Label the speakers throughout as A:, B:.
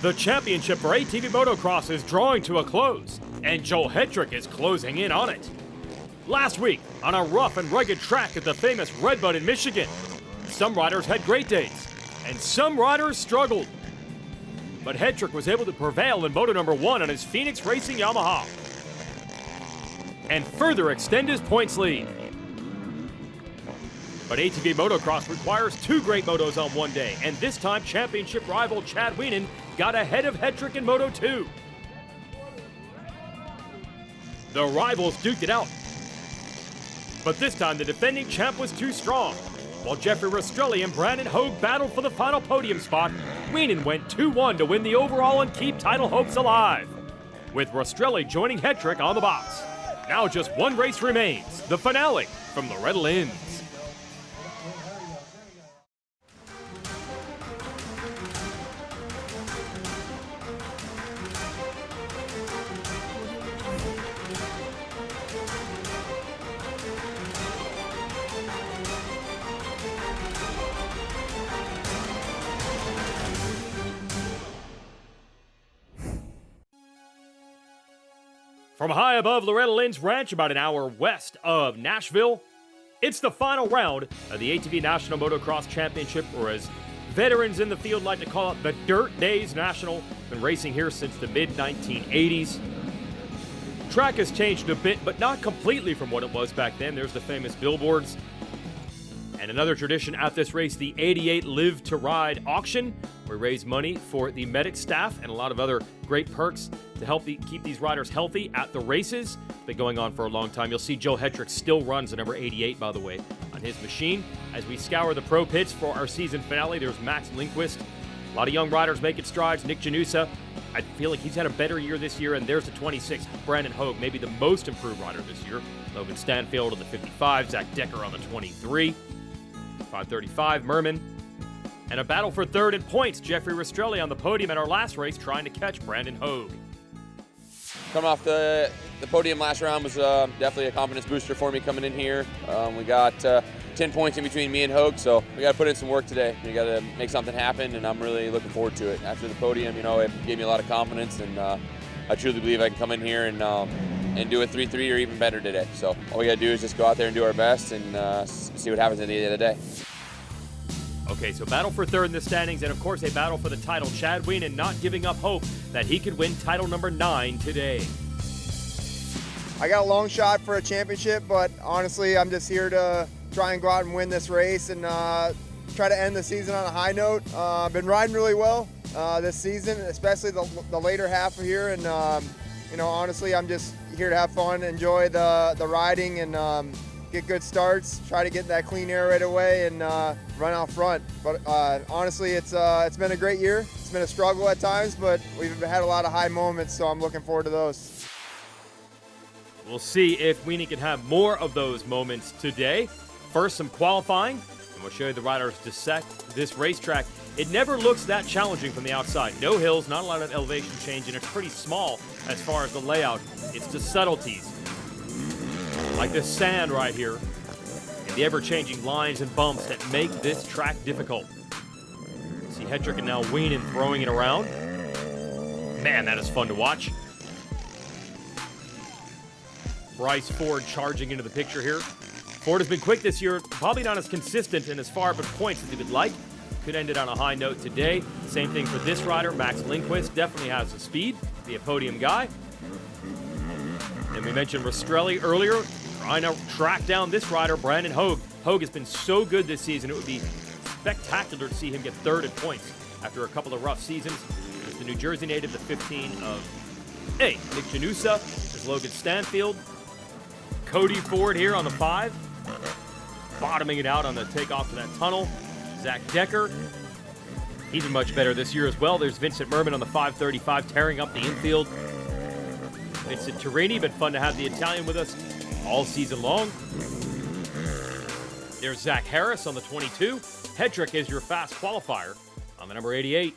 A: The championship for ATV Motocross is drawing to a close, and Joel Hetrick is closing in on it. Last week, on a rough and rugged track at the famous Redbud in Michigan, some riders had great days, and some riders struggled. But Hetrick was able to prevail in Moto number 1 on his Phoenix Racing Yamaha, and further extend his points lead. But ATV Motocross requires 2 great motos on one day, and this time championship rival Chad Wienen got ahead of Hetrick in Moto 2. The rivals duked it out, but this time the defending champ was too strong. While Jeffrey Rastrelli and Brandon Hogue battled for the final podium spot, Wienen went 2-1 to win the overall and keep title hopes alive, with Rastrelli joining Hetrick on the box. Now just one race remains, the finale from Loretta Lynn. From high above Loretta Lynn's ranch, about an hour west of Nashville, it's the final round of the ATV National Motocross Championship, or as veterans in the field like to call it, the Dirt Days National. Been racing here since the mid-1980s. Track has changed a bit, but not completely from what it was back then. There's the famous billboards. And another tradition at this race, the 88 Live to Ride auction. We raise money for the medic staff and a lot of other great perks to help keep these riders healthy at the races. Been going on for a long time. You'll see Joe Hetrick still runs the number 88, by the way, on his machine. As we scour the pro pits for our season finale, there's Max Lindquist. A lot of young riders making strides. Nick Janusa, I feel like he's had a better year this year. And there's the 26, Brandon Hogue, maybe the most improved rider this year. Logan Stanfield on the 55, Zach Decker on the 23. 535, Merman. And a battle for third in points, Jeffrey Rastrelli on the podium at our last race trying to catch Brandon Hogue.
B: Coming off the podium last round was definitely a confidence booster for me coming in here. We got 10 points in between me and Hogue, so we got to put in some work today. We got to make something happen, and I'm really looking forward to it. After the podium, it gave me a lot of confidence, and I truly believe I can come in here and do a 3-3 or even better today. So all we got to do is just go out there and do our best and see what happens at the end of the day.
A: Okay, so battle for third in the standings, and of course a battle for the title. Chad Wienen not giving up hope that he could win title number 9 today.
C: I got a long shot for a championship, but honestly, I'm just here to try and go out and win this race and try to end the season on a high note. I've been riding really well this season, especially the later half of here, and honestly, I'm just here to have fun, enjoy the riding, and get good starts, try to get that clean air right away, and run out front. But honestly, it's been a great year. It's been a struggle at times, but we've had a lot of high moments, so I'm looking forward to those.
A: We'll see if Wienen can have more of those moments today. First, some qualifying, and we'll show you the riders dissect this racetrack. It never looks that challenging from the outside. No hills, not a lot of elevation change, and it's pretty small as far as the layout. It's the subtleties, like this sand right here, and the ever-changing lines and bumps that make this track difficult. See Hetrick and now Wienen throwing it around. Man, that is fun to watch. Bryce Ford charging into the picture here. Ford has been quick this year, probably not as consistent and as far up in points as he would like. Could end it on a high note today. Same thing for this rider, Max Lindquist. Definitely has the speed, be a podium guy. And we mentioned Rastrelli earlier, trying to track down this rider, Brandon Hogue. Hogue has been so good this season, it would be spectacular to see him get third in points after a couple of rough seasons. There's the New Jersey native, the 15 of Nick Janusa. There's Logan Stanfield. Cody Ford here on the 5. Bottoming it out on the takeoff to that tunnel. Zach Decker. He's been much better this year as well. There's Vincent Merman on the 535 tearing up the infield. Vincent Turini, been fun to have the Italian with us all season long. There's Zach Harris on the 22. Hetrick is your fast qualifier on the number 88.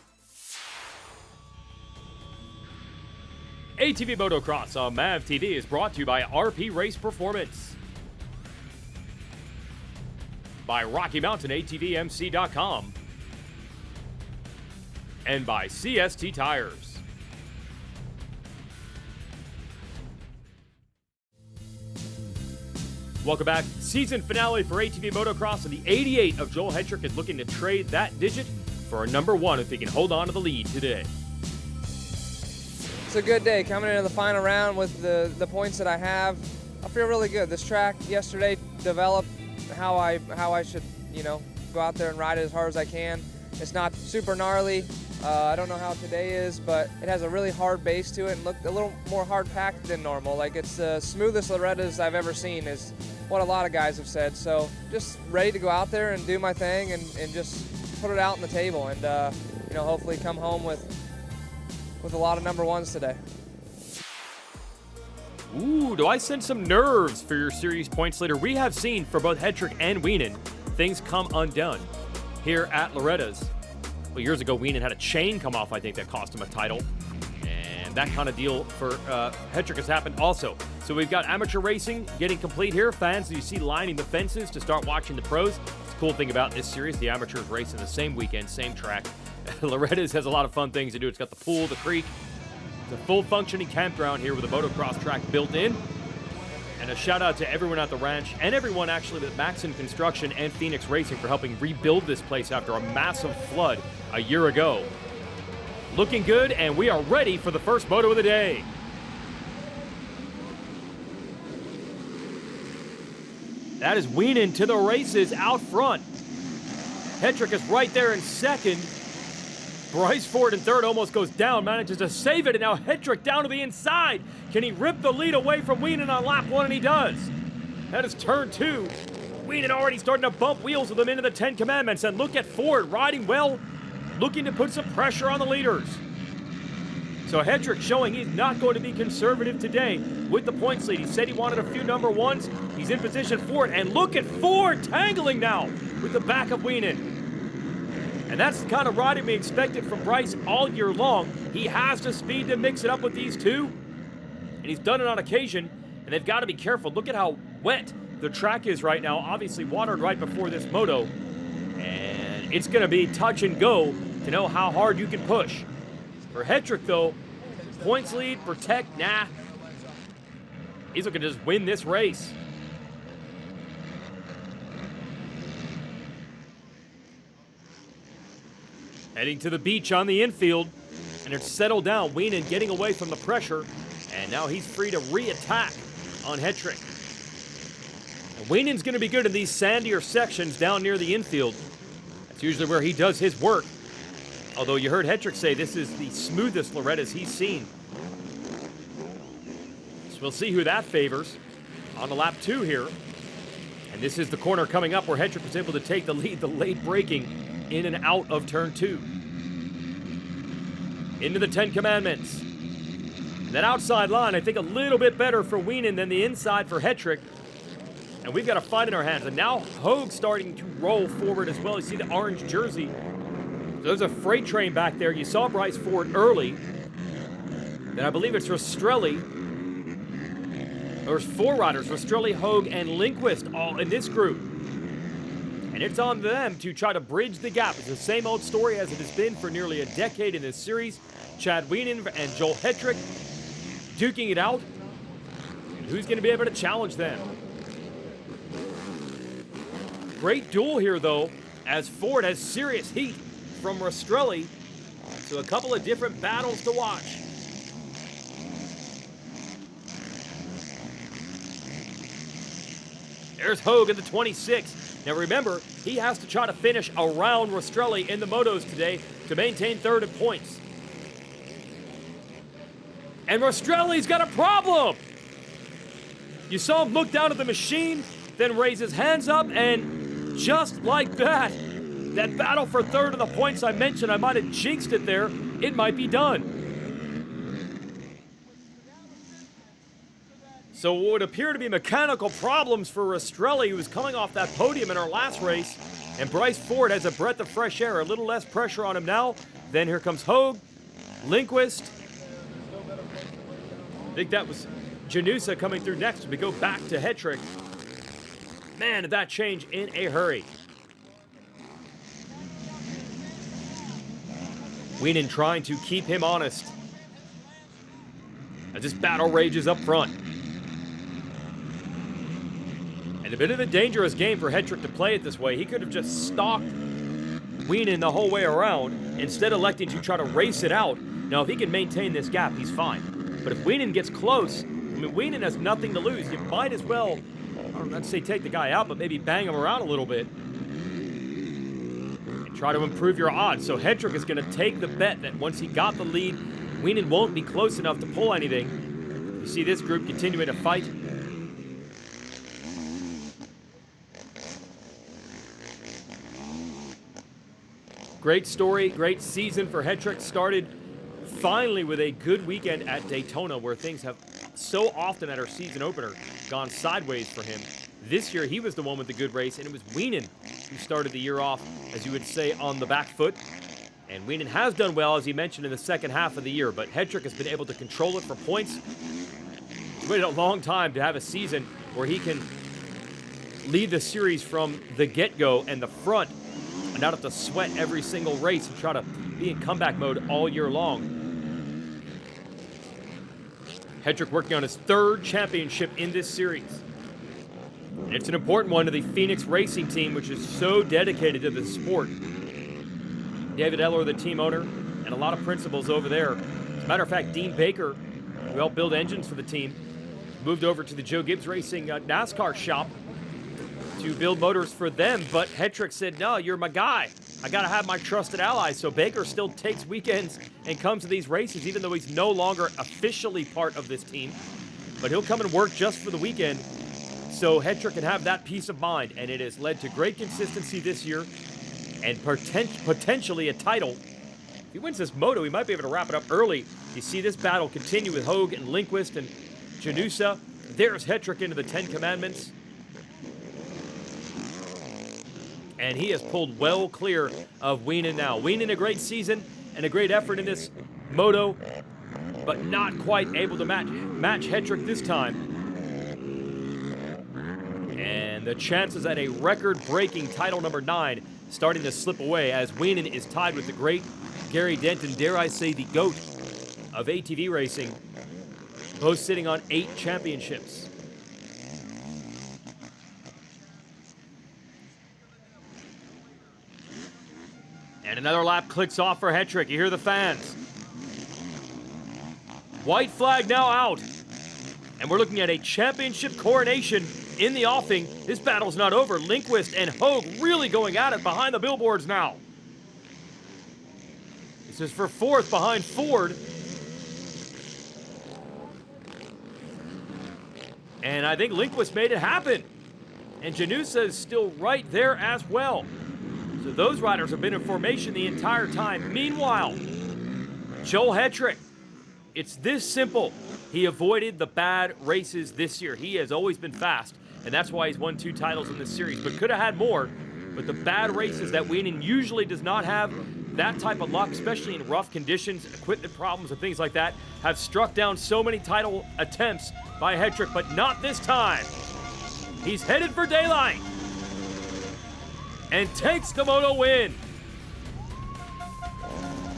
A: ATV Motocross on MAV TV is brought to you by RP Race Performance, by RockyMountainATVMC.com, and by CST Tires. Welcome back. Season finale for ATV Motocross, and the 88 of Joel Hetrick is looking to trade that digit for a number 1 if he can hold on to the lead today.
D: It's a good day coming into the final round with the points that I have. I feel really good. This track yesterday developed how I should, go out there and ride it as hard as I can. It's not super gnarly. I don't know how today is, but it has a really hard base to it and looked a little more hard packed than normal. Like, it's the smoothest Loretta's I've ever seen, is what a lot of guys have said. So just ready to go out there and do my thing and just put it out on the table and hopefully come home with a lot of number 1s today.
A: Ooh, do I sense some nerves for your series points leader? We have seen for both Hetrick and Wienen things come undone here at Loretta's. Well, years ago, Wienen had a chain come off, I think, that cost him a title. And that kind of deal for Hetrick has happened also. So we've got amateur racing getting complete here. Fans, you see lining the fences to start watching the pros. It's a cool thing about this series. The amateurs race in the same weekend, same track. Loretta's has a lot of fun things to do. It's got the pool, the creek. It's a full functioning campground here with a motocross track built in. And a shout out to everyone at the ranch and everyone actually with Maxon Construction and Phoenix Racing for helping rebuild this place after a massive flood a year ago. Looking good, and we are ready for the first moto of the day. That is Wienen to the races out front. Hetrick is right there in second. Bryce Ford in third almost goes down, manages to save it, and now Hetrick down to the inside. Can he rip the lead away from Wienen on lap 1? And he does. That is turn 2. Wienen already starting to bump wheels with him into the 10 Commandments, and look at Ford riding well, looking to put some pressure on the leaders. So Hetrick showing he's not going to be conservative today with the points lead. He said he wanted a few number 1s. He's in position for it, and look at Ford tangling now with the back of Wienen. And that's the kind of riding we expected from Bryce all year long. He has the speed to mix it up with these two, and he's done it on occasion, and they've got to be careful. Look at how wet the track is right now, obviously watered right before this moto, and it's going to be touch and go to know how hard you can push. For Hetrick, though, points lead, protect, nah. He's looking to just win this race. Heading to the beach on the infield, and it's settled down. Wienen getting away from the pressure, and now he's free to re-attack on Hetrick. And Wienen's going to be good in these sandier sections down near the infield. That's usually where he does his work. Although you heard Hetrick say this is the smoothest Loretta's he's seen. So we'll see who that favors on the lap 2 here. And this is the corner coming up where Hetrick was able to take the lead, the late braking in and out of turn 2. Into the 10 Commandments. And that outside line, I think a little bit better for Wienen than the inside for Hetrick. And we've got a fight in our hands. And now Hogue starting to roll forward as well. You see the orange jersey. There's a freight train back there. You saw Bryce Ford early. Then I believe it's Rastrelli. There's 4 riders, Rastrelli, Hogue, and Lindquist all in this group. And it's on them to try to bridge the gap. It's the same old story as it has been for nearly a decade in this series. Chad Wienen and Joel Hetrick duking it out. And who's going to be able to challenge them? Great duel here, though, as Ford has serious heat from Rastrelli. So a couple of different battles to watch. There's Hogue in the 26. Now remember, he has to try to finish around Rastrelli in the motos today to maintain third in points. And Rastrelli's got a problem! You saw him look down at the machine, then raise his hands up, and just like that, that battle for third in the points I mentioned, I might have jinxed it there, it might be done. So what would appear to be mechanical problems for Rastrelli, who was coming off that podium in our last race, and Bryce Ford has a breath of fresh air, a little less pressure on him now. Then here comes Hogue, Lindquist. I think that was Janusa coming through next as we go back to Hetrick. Man, did that change in a hurry. Wienen trying to keep him honest as this battle rages up front. And a bit of a dangerous game for Hetrick to play it this way. He could have just stalked Wienen the whole way around, instead electing to try to race it out. Now, if he can maintain this gap, he's fine. But if Wienen gets close, I mean, Wienen has nothing to lose. You might as well, I don't know, not say take the guy out, but maybe bang him around a little bit and try to improve your odds. So Hetrick is going to take the bet that once he got the lead, Wienen won't be close enough to pull anything. You see this group continuing to fight. Great story, great season for Hetrick. Started finally with a good weekend at Daytona, where things have so often at our season opener gone sideways for him. This year, he was the one with the good race, and it was Wienen who started the year off, as you would say, on the back foot. And Wienen has done well, as he mentioned, in the second half of the year, but Hetrick has been able to control it for points. He's waited a long time to have a season where he can lead the series from the get-go and the front, and not have to sweat every single race and try to be in comeback mode all year long. Hetrick working on his third championship in this series. And it's an important one to the Phoenix Racing Team, which is so dedicated to the sport. David Eller, the team owner, and a lot of principals over there. As a matter of fact, Dean Baker, who helped build engines for the team, moved over to the Joe Gibbs Racing NASCAR shop to build motors for them, but Hetrick said, no, you're my guy. I got to have my trusted allies. So Baker still takes weekends and comes to these races, even though he's no longer officially part of this team. But he'll come and work just for the weekend, so Hetrick can have that peace of mind. And it has led to great consistency this year and potentially a title. If he wins this Moto, he might be able to wrap it up early. You see this battle continue with Hogue and Lindquist and Janusa. There's Hetrick into the 10 Commandments. And he has pulled well clear of Wienen now. Wienen, a great season and a great effort in this Moto, but not quite able to match Hetrick this time. And the chances at a record-breaking title number 9 starting to slip away, as Wienen is tied with the great Gary Denton, dare I say the GOAT of ATV racing, both sitting on 8 championships. And another lap clicks off for Hetrick. You hear the fans. White flag now out. And we're looking at a championship coronation in the offing. This battle's not over. Lindquist and Hogue really going at it behind the billboards now. This is for 4th behind Ford. And I think Lindquist made it happen. And Janusa is still right there as well. So those riders have been in formation the entire time. Meanwhile, Joel Hetrick, it's this simple. He avoided the bad races this year. He has always been fast, and that's why he's won 2 titles in this series, but could have had more. But the bad races that Wienen usually does not have that type of luck, especially in rough conditions, equipment problems, and things like that, have struck down so many title attempts by Hetrick, but not this time. He's headed for daylight and takes the Moto win.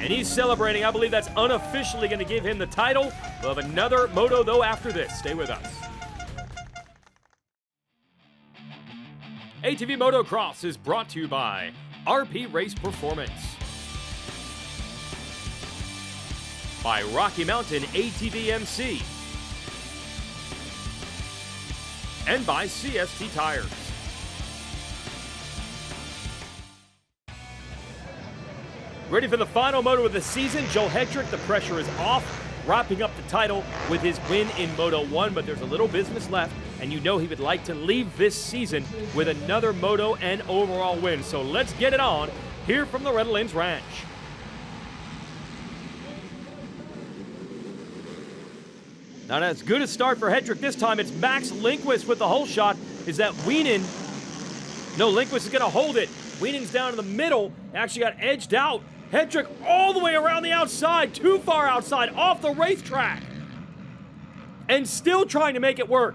A: And he's celebrating. I believe that's unofficially going to give him the title. We'll have another Moto, though, after this. Stay with us. ATV Motocross is brought to you by RP Race Performance, by Rocky Mountain ATVMX, and by CST Tires. Ready for the final Moto of the season. Joel Hetrick, the pressure is off, wrapping up the title with his win in Moto 1, but there's a little business left, and you know he would like to leave this season with another Moto and overall win. So let's get it on here from Loretta Lynn Ranch. Not as good a start for Hetrick this time. It's Max Lindquist with the hole shot. Is that Wienen? No, Lindquist is going to hold it. Wienen's down in the middle. Actually got edged out. Hetrick all the way around the outside, too far outside, off the racetrack. And still trying to make it work.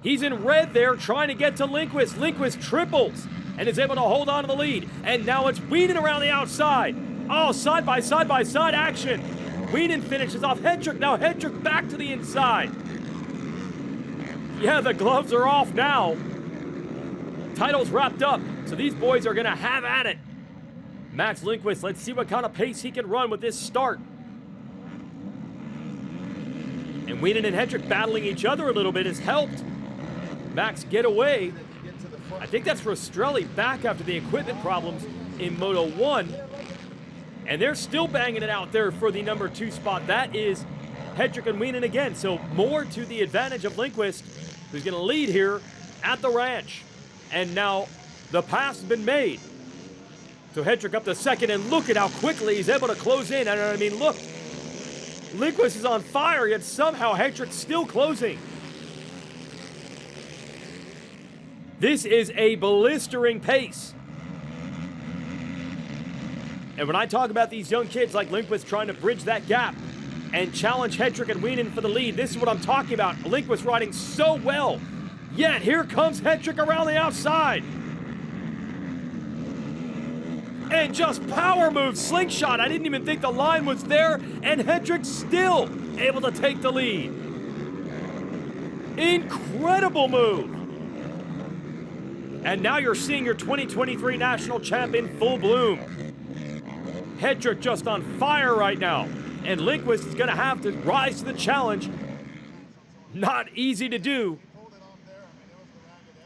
A: He's in red there, trying to get to Lindquist. Lindquist triples and is able to hold on to the lead. And now it's Wienen around the outside. Oh, side by side action. Wienen finishes off Hedrick. Now Hedrick back to the inside. Yeah, the gloves are off now. Title's wrapped up, so these boys are gonna have at it. Max Lindquist, let's see what kind of pace he can run with this start. And Wienen and Hedrick battling each other a little bit has helped Max get away. I think that's Rastrelli back after the equipment problems in Moto 1. And they're still banging it out there for the number 2 spot. That is Hedrick and Wienen again. So more to the advantage of Lindquist, who's going to lead here at the ranch. And now the pass has been made. So Hedrick up to second, and look at how quickly he's able to close in. I mean, look. Lindquist is on fire, yet somehow Hedrick's still closing. This is a blistering pace. And when I talk about these young kids like Lindquist trying to bridge that gap and challenge Hedrick and Wienen for the lead, this is what I'm talking about. Lindquist riding so well, yet here comes Hedrick around the outside. And just power move, slingshot. I didn't even think the line was there, and Hedrick still able to take the lead. Incredible move. And now you're seeing your 2023 national champ in full bloom. Hedrick just on fire right now, and Lindquist is gonna have to rise to the challenge. Not easy to do.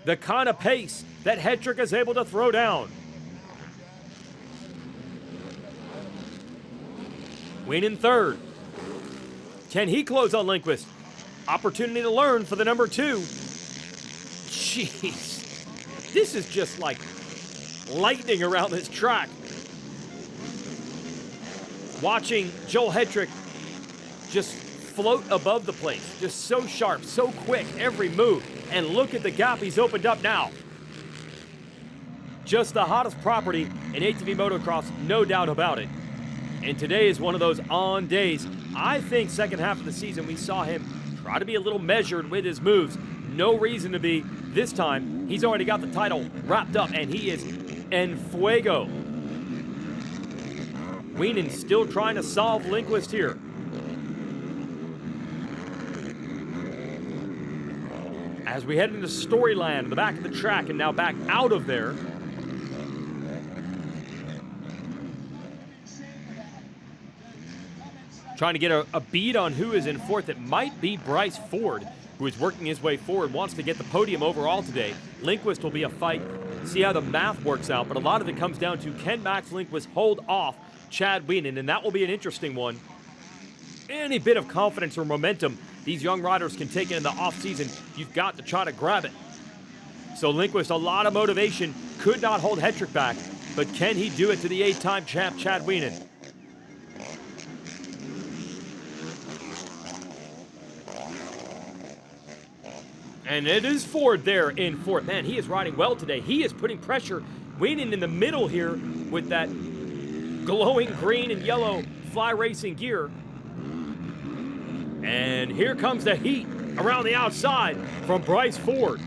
A: The kind of pace that Hedrick is able to throw down. Wienen third. Can he close on Lindquist? Opportunity to learn for the number 2. Jeez. This is just like lightning around this track. Watching Joel Hedrick just float above the place. Just so sharp, so quick, every move. And look at the gap he's opened up now. Just the hottest property in ATV Motocross, no doubt about it. And today is one of those on days. I think second half of the season we saw him try to be a little measured with his moves. No reason to be. This time, he's already got the title wrapped up, and he is en fuego. Wienen still trying to solve Lindquist here. As we head into Storyland, the back of the track, and now back out of there. Trying to get a beat on who is in fourth. It might be Bryce Ford, who is working his way forward, wants to get the podium overall today. Lindquist will be a fight. See how the math works out, but a lot of it comes down to, can Max Lindquist hold off Chad Wienen, and that will be an interesting one. Any bit of confidence or momentum these young riders can take in the offseason, you've got to try to grab it. So Lindquist, a lot of motivation, could not hold Hedrick back, but can he do it to the 8-time champ Chad Wienen? And it is Ford there in fourth. Man, he is riding well today. He is putting pressure. Wienen in the middle here with that glowing green and yellow fly racing gear. And here comes the heat around the outside from Bryce Ford.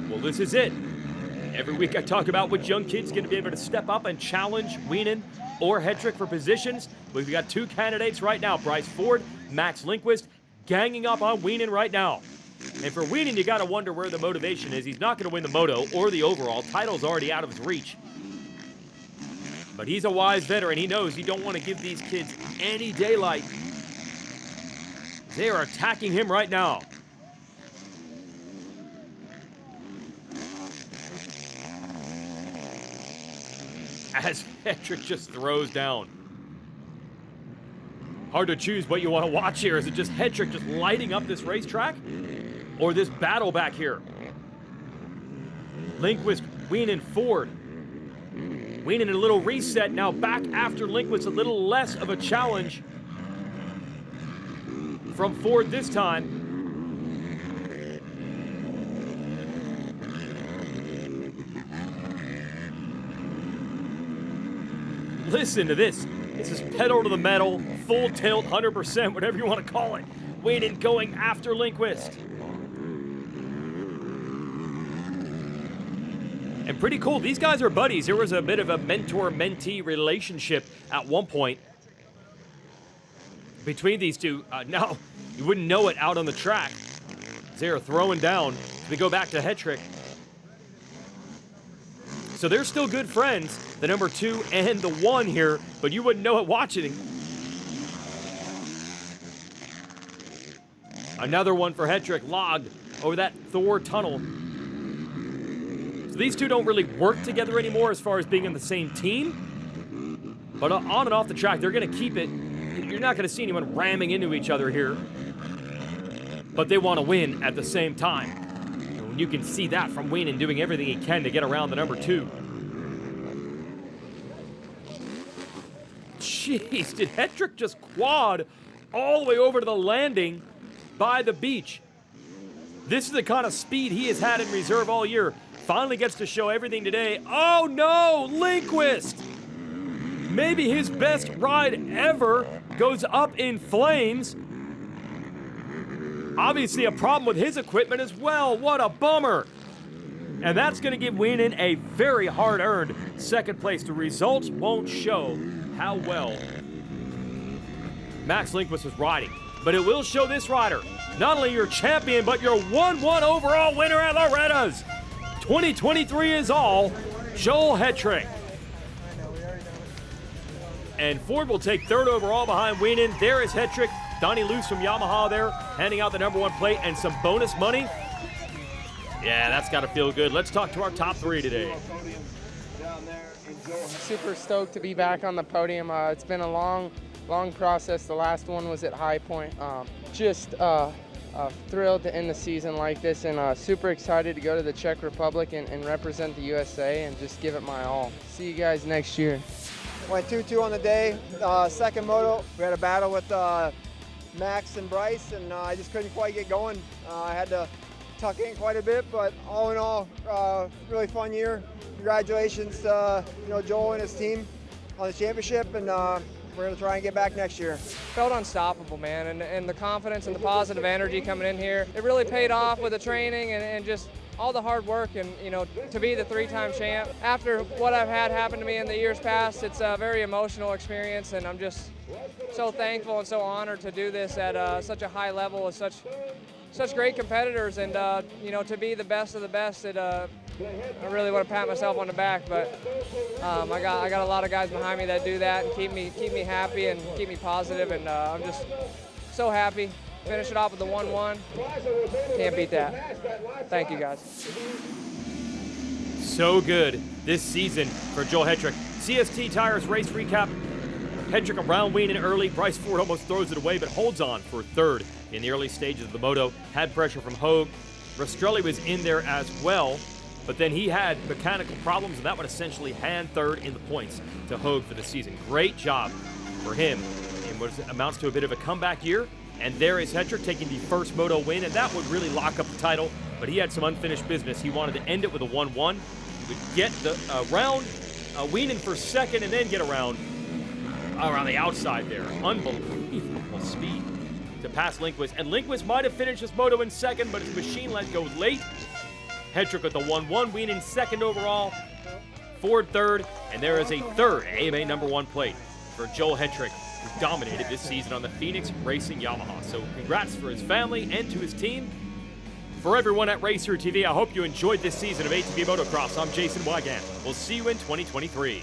A: Well, this is it. Every week I talk about which young kid's going to be able to step up and challenge Wienen or Hedrick for positions. We've got 2 candidates right now, Bryce Ford, Max Lindquist, ganging up on Wienen right now. And for Wienen, you got to wonder where the motivation is. He's not going to win the Moto or the overall. Title's already out of his reach. But he's a wise veteran. He knows you don't want to give these kids any daylight. They are attacking him right now. As Hedrick just throws down. Hard to choose what you want to watch here. Is it just Hedrick just lighting up this racetrack? Or this battle back here? Lindquist, Wienen, Ford. Wienen a little reset, now back after Lindquist, a little less of a challenge from Ford this time. Listen to this. This is pedal to the metal, full tilt, 100%, whatever you want to call it. Wienen going after Lindquist. And pretty cool. These guys are buddies. There was a bit of a mentor-mentee relationship at one point between these two. Now, you wouldn't know it out on the track. They're throwing down. We go back to Hetrick. So they're still good friends, the number 2 and the 1 here, but you wouldn't know it watching. Another one for Hetrick, logged over that Thor tunnel. So these two don't really work together anymore as far as being on the same team. But on and off the track, they're going to keep it. You're not going to see anyone ramming into each other here. But they want to win at the same time. And you can see that from Weenan doing everything he can to get around the number 2. Jeez, did Hetrick just quad all the way over to the landing by the beach? This is the kind of speed he has had in reserve all year. Finally gets to show everything today. Oh no, Lindquist! Maybe his best ride ever goes up in flames. Obviously a problem with his equipment as well. What a bummer. And that's going to give Weenan a very hard-earned second place. The results won't show how well Max Lindquist was riding, but it will show this rider, not only your champion, but your 1-1 overall winner at Loretta's. 2023 is all Joel Hetrick. And Ford will take 3rd overall behind Weenan. There is Hetrick. Donnie Luce from Yamaha there, handing out the number 1 plate and some bonus money. Yeah, that's got to feel good. Let's talk to our top 3 today.
E: Super stoked to be back on the podium. It's been a long process. The last one was at High Point. Just thrilled to end the season like this, and super excited to go to the Czech Republic and represent the USA and just give it my all. See you guys next year.
C: Went 2-2 on the day, second moto. We had a battle with Max and Bryce, and I just couldn't quite get going. I had to tuck in quite a bit, but all in all, really fun year. Congratulations to Joel and his team on the championship, and we're going to try and get back next year.
D: Felt unstoppable, man, and the confidence and the positive energy coming in here, it really paid off with the training and just all the hard work, and to be the 3-time champ. After what I've had happen to me in the years past, it's a very emotional experience, and I'm just so thankful and so honored to do this at such a high level with such great competitors, and to be the best of the best. I really want to pat myself on the back, but I got a lot of guys behind me that do that and keep me happy and keep me positive, and I'm just so happy. Finish it off with the 1-1. Can't beat that. Thank you, guys.
A: So good this season for Joel Hetrick. CST Tires race recap. Hetrick around Weenan early. Bryce Ford almost throws it away, but holds on for 3rd in the early stages of the moto. Had pressure from Hogue. Rastrelli was in there as well, but then he had mechanical problems, and that would essentially hand 3rd in the points to Hogue for the season. Great job for him in what amounts to a bit of a comeback year. And there is Hetrick taking the first moto win, and that would really lock up the title, but he had some unfinished business. He wanted to end it with a 1-1. He would get the round Weenan for 2nd, and then get around the outside there. Unbelievable speed to pass Lindquist. And Lindquist might have finished his moto in 2nd, but his machine let go late. Hetrick with the 1-1, Weenan 2nd overall, Ford 3rd, and there is a 3rd AMA number 1 plate for Joel Hetrick, who dominated this season on the Phoenix Racing Yamaha. So congrats for his family and to his team. For everyone at Racer TV, I hope you enjoyed this season of ATV Motocross. I'm Jason Wygant. We'll see you in 2023.